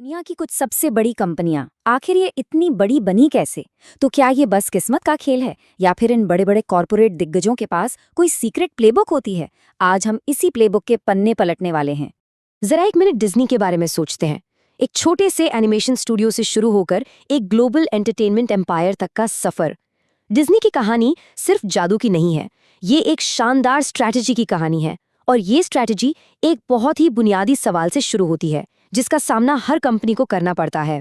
दुनिया की कुछ सबसे बड़ी कंपनियां आखिर ये इतनी बड़ी बनी कैसे? तो क्या ये बस किस्मत का खेल है या फिर इन बड़े बड़े कॉरपोरेट दिग्गजों के पास कोई सीक्रेट प्लेबुक होती है? आज हम इसी प्लेबुक के पन्ने पलटने वाले हैं। जरा एक मिनट डिज्नी के बारे में सोचते हैं। एक छोटे से एनिमेशन स्टूडियो से शुरू होकर एक ग्लोबल एंटरटेनमेंट एम्पायर तक का सफर। डिज्नी की कहानी सिर्फ जादू की नहीं है, ये एक शानदार स्ट्रैटेजी की कहानी है। और ये स्ट्रैटेजी एक बहुत ही बुनियादी सवाल से शुरू होती है, जिसका सामना हर कंपनी को करना पड़ता है।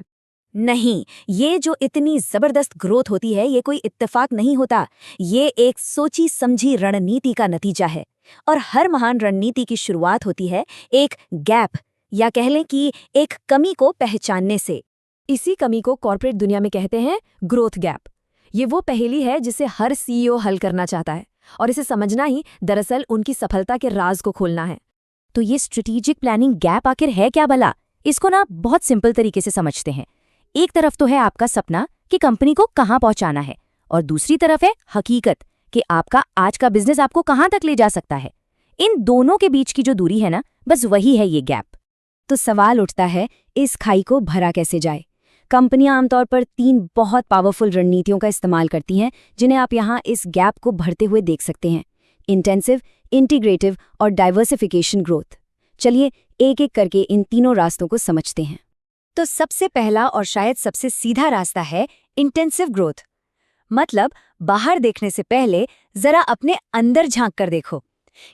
नहीं, ये जो इतनी जबरदस्त ग्रोथ होती है ये कोई इत्तेफाक नहीं होता। ये एक सोची समझी रणनीति का नतीजा है। और हर महान रणनीति की शुरुआत होती है एक गैप, या कह लें कि एक कमी को पहचानने से। इसी कमी को कॉर्पोरेट दुनिया में कहते हैं ग्रोथ गैप। ये वो पहेली है जिसे हर सीईओ हल करना चाहता है, और इसे समझना ही दरअसल उनकी सफलता के राज को खोलना है। तो ये स्ट्रेटेजिक प्लानिंग गैप आखिर है क्या भला? इसको ना बहुत सिंपल तरीके से समझते हैं। एक तरफ तो है आपका सपना कि कंपनी को कहाँ पहुंचाना है, और दूसरी तरफ है हकीकत कि आपका आज का बिजनेस आपको कहाँ तक ले जा सकता है। इन दोनों के बीच की जो दूरी है ना, बस वही है ये गैप। तो सवाल उठता है, इस खाई को भरा कैसे जाए? कंपनियां आमतौर पर 3 बहुत पावरफुल रणनीतियों का इस्तेमाल करती हैं, जिन्हें आप यहाँ इस गैप को भरते हुए देख सकते हैं। इंटेंसिव, इंटीग्रेटिव और डाइवर्सिफिकेशन ग्रोथ। चलिए एक एक करके इन तीनों रास्तों को समझते हैं। तो सबसे पहला और शायद सबसे सीधा रास्ता है इंटेंसिव ग्रोथ। मतलब बाहर देखने से पहले जरा अपने अंदर झांक कर देखो।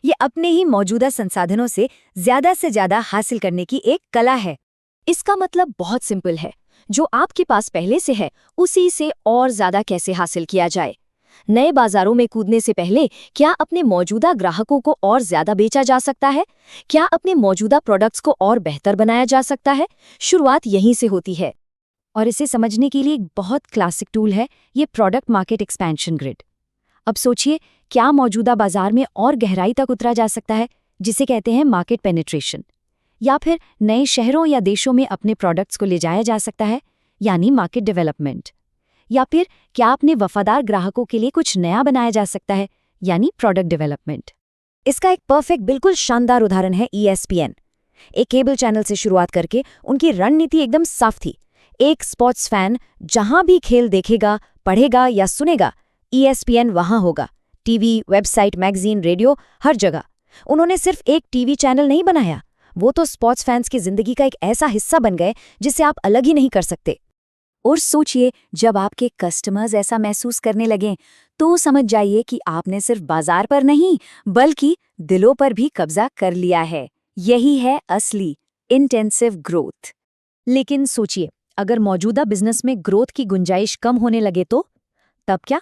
ये अपने ही मौजूदा संसाधनों से ज्यादा हासिल करने की एक कला है। इसका मतलब बहुत सिंपल है, जो आपके पास पहले से है उसी से और ज्यादा कैसे हासिल किया जाए। नए बाजारों में कूदने से पहले क्या अपने मौजूदा ग्राहकों को और ज्यादा बेचा जा सकता है? क्या अपने मौजूदा प्रोडक्ट्स को और बेहतर बनाया जा सकता है? शुरुआत यहीं से होती है। और इसे समझने के लिए एक बहुत क्लासिक टूल है ये प्रोडक्ट मार्केट एक्सपेंशन ग्रिड। अब सोचिए, क्या मौजूदा बाजार में और गहराई तक उतरा जा सकता है, जिसे कहते हैं मार्केट पेनिट्रेशन? या फिर नए शहरों या देशों में अपने प्रोडक्ट्स को ले जाया जा सकता है, यानी मार्केट डेवलपमेंट? या फिर क्या अपने वफादार ग्राहकों के लिए कुछ नया बनाया जा सकता है, यानी प्रोडक्ट डेवलपमेंट? इसका एक परफेक्ट, बिल्कुल शानदार उदाहरण है ESPN। एक केबल चैनल से शुरुआत करके उनकी रणनीति एकदम साफ थी। एक स्पोर्ट्स फैन जहां भी खेल देखेगा, पढ़ेगा या सुनेगा, ESPN वहां होगा। टीवी, वेबसाइट, मैगजीन, रेडियो, हर जगह। उन्होंने सिर्फ एक टीवी चैनल नहीं बनाया, वो तो स्पोर्ट्स फैंस की जिंदगी का एक ऐसा हिस्सा बन गए जिसे आप अलग ही नहीं कर सकते। और सोचिए, जब आपके कस्टमर्स ऐसा महसूस करने लगें, तो समझ जाइए कि आपने सिर्फ बाजार पर नहीं, बल्कि दिलों पर भी कब्जा कर लिया है। यही है असली इंटेंसिव ग्रोथ। लेकिन सोचिए, अगर मौजूदा बिजनेस में ग्रोथ की गुंजाइश कम होने लगे तो तब क्या?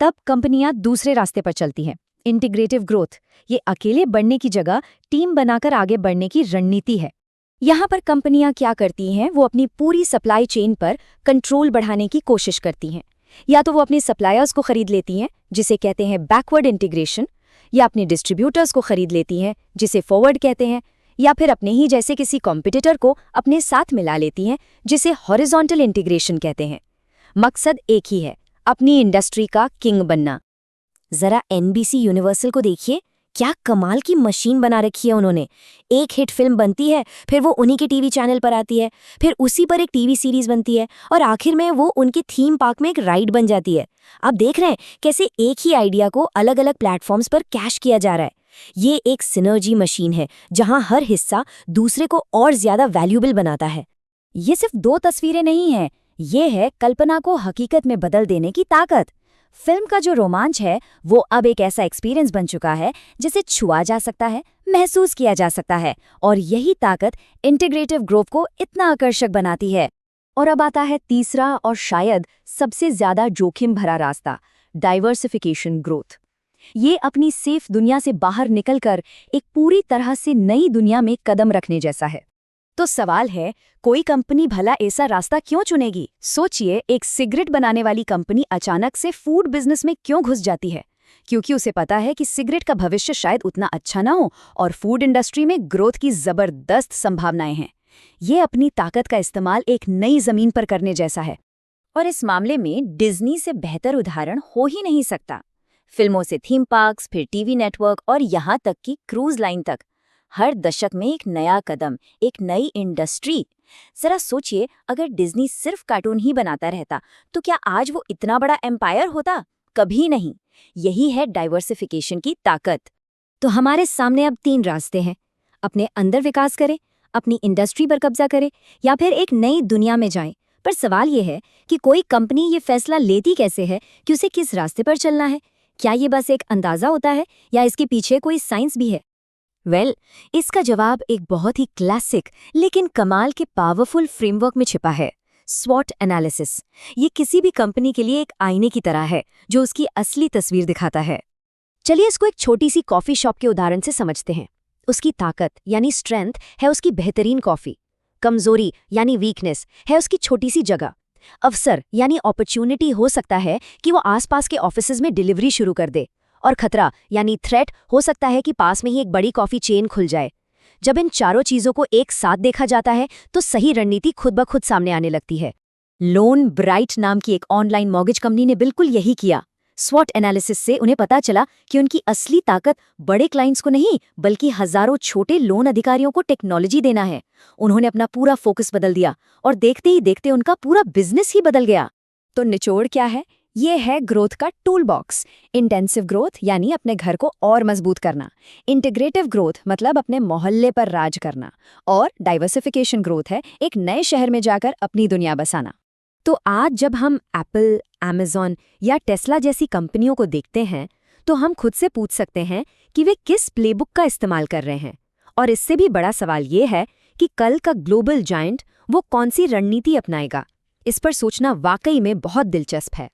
तब कंपनियां दूसरे रास्ते पर चलती हैं। इंटीग्रेटिव ग्रोथ, ये अकेले बढ़ने की जगह टीम बनाकर आगे बढ़ने की रणनीति है। यहाँ पर कंपनियां क्या करती हैं, वो अपनी पूरी सप्लाई चेन पर कंट्रोल बढ़ाने की कोशिश करती हैं। या तो वो अपने सप्लायर्स को खरीद लेती हैं, जिसे कहते हैं बैकवर्ड इंटीग्रेशन, या अपने डिस्ट्रीब्यूटर्स को खरीद लेती हैं, जिसे फॉरवर्ड कहते हैं, या फिर अपने ही जैसे किसी कॉम्पिटिटर को अपने साथ मिला लेती हैं, जिसे हॉरिजॉन्टल इंटीग्रेशन कहते हैं। मकसद एक ही है, अपनी इंडस्ट्री का किंग बनना। जरा NBC यूनिवर्सल को देखिए, क्या कमाल की मशीन बना रखी है उन्होंने। एक हिट फिल्म बनती है, फिर वो उन्हीं के टीवी चैनल पर आती है, फिर उसी पर एक टीवी सीरीज बनती है, और आखिर में वो उनके थीम पार्क में एक राइड बन जाती है। आप देख रहे हैं कैसे एक ही आइडिया को अलग अलग प्लेटफॉर्म्स पर कैश किया जा रहा है। ये एक सिनर्जी मशीन है, जहां हर हिस्सा दूसरे को और ज्यादा वैल्यूएबल बनाता है। ये सिर्फ 2 तस्वीरें नहीं हैं, ये है कल्पना को हकीकत में बदल देने की ताकत। फिल्म का जो रोमांच है, वो अब एक ऐसा एक्सपीरियंस बन चुका है जिसे छुआ जा सकता है, महसूस किया जा सकता है। और यही ताकत इंटीग्रेटिव ग्रोथ को इतना आकर्षक बनाती है। और अब आता है तीसरा और शायद सबसे ज्यादा जोखिम भरा रास्ता, डाइवर्सिफिकेशन ग्रोथ। ये अपनी सेफ दुनिया से बाहर निकलकर एक पूरी तरह से नई दुनिया में कदम रखने जैसा है। तो सवाल है, कोई कंपनी भला ऐसा रास्ता क्यों चुनेगी? सोचिए, एक सिगरेट बनाने वाली कंपनी अचानक से फूड बिजनेस में क्यों घुस जाती है? क्योंकि उसे पता है कि सिगरेट का भविष्य शायद उतना अच्छा ना हो, और फूड इंडस्ट्री में ग्रोथ की जबरदस्त संभावनाएं हैं। ये अपनी ताकत का इस्तेमाल एक नई जमीन पर करने जैसा है। और इस मामले में डिज्नी से बेहतर उदाहरण हो ही नहीं सकता। फिल्मों से थीम पार्क्स, फिर टीवी नेटवर्क और यहाँ तक कि क्रूज लाइन तक, हर दशक में एक नया कदम, एक नई इंडस्ट्री। जरा सोचिए, अगर डिज्नी सिर्फ कार्टून ही बनाता रहता तो क्या आज वो इतना बड़ा एम्पायर होता? कभी नहीं। यही है डाइवर्सिफिकेशन की ताकत। तो हमारे सामने अब 3 रास्ते हैं। अपने अंदर विकास करें, अपनी इंडस्ट्री पर कब्जा करें, या फिर एक नई दुनिया में जाएं। पर सवाल ये है कि कोई कंपनी ये फैसला लेती कैसे है कि उसे किस रास्ते पर चलना है? क्या ये बस एक अंदाजा होता है या इसके पीछे कोई साइंस भी है? इसका जवाब एक बहुत ही क्लासिक लेकिन कमाल के पावरफुल फ्रेमवर्क में छिपा है, स्वॉट एनालिसिस। ये किसी भी कंपनी के लिए एक आईने की तरह है जो उसकी असली तस्वीर दिखाता है। चलिए इसको एक छोटी सी कॉफी शॉप के उदाहरण से समझते हैं। उसकी ताकत यानी स्ट्रेंथ है उसकी बेहतरीन कॉफी, कमजोरी यानी वीकनेस है उसकी छोटी सी जगह, अवसर यानी अपॉर्चुनिटी हो सकता है कि वो आसपास के ऑफिसेज में डिलीवरी शुरू कर दे, और खतरा यानी थ्रेट हो सकता है कि पास में ही एक बड़ी कॉफी चेन खुल जाए। जब इन चारों चीजों को एक साथ देखा जाता है तो सही रणनीति खुद ब खुद सामने आने लगती है। लोन ब्राइट नाम की एक ऑनलाइन मॉर्गेज कंपनी ने बिल्कुल यही किया। स्वॉट एनालिसिस से उन्हें पता चला कि उनकी असली ताकत बड़े क्लाइंट्स को नहीं बल्कि हजारों छोटे लोन अधिकारियों को टेक्नोलॉजी देना है। उन्होंने अपना पूरा फोकस बदल दिया और देखते ही देखते उनका पूरा बिजनेस ही बदल गया। तो निचोड़ क्या है? ये है ग्रोथ का टूल बॉक्स। इंटेंसिव ग्रोथ यानी अपने घर को और मजबूत करना, इंटीग्रेटिव ग्रोथ मतलब अपने मोहल्ले पर राज करना, और डाइवर्सिफिकेशन ग्रोथ है एक नए शहर में जाकर अपनी दुनिया बसाना। तो आज जब हम एप्पल, अमेज़न या टेस्ला जैसी कंपनियों को देखते हैं तो हम खुद से पूछ सकते हैं कि वे किस प्लेबुक का इस्तेमाल कर रहे हैं। और इससे भी बड़ा सवाल ये है कि कल का ग्लोबल जायंट वो कौन सी रणनीति अपनाएगा। इस पर सोचना वाकई में बहुत दिलचस्प है।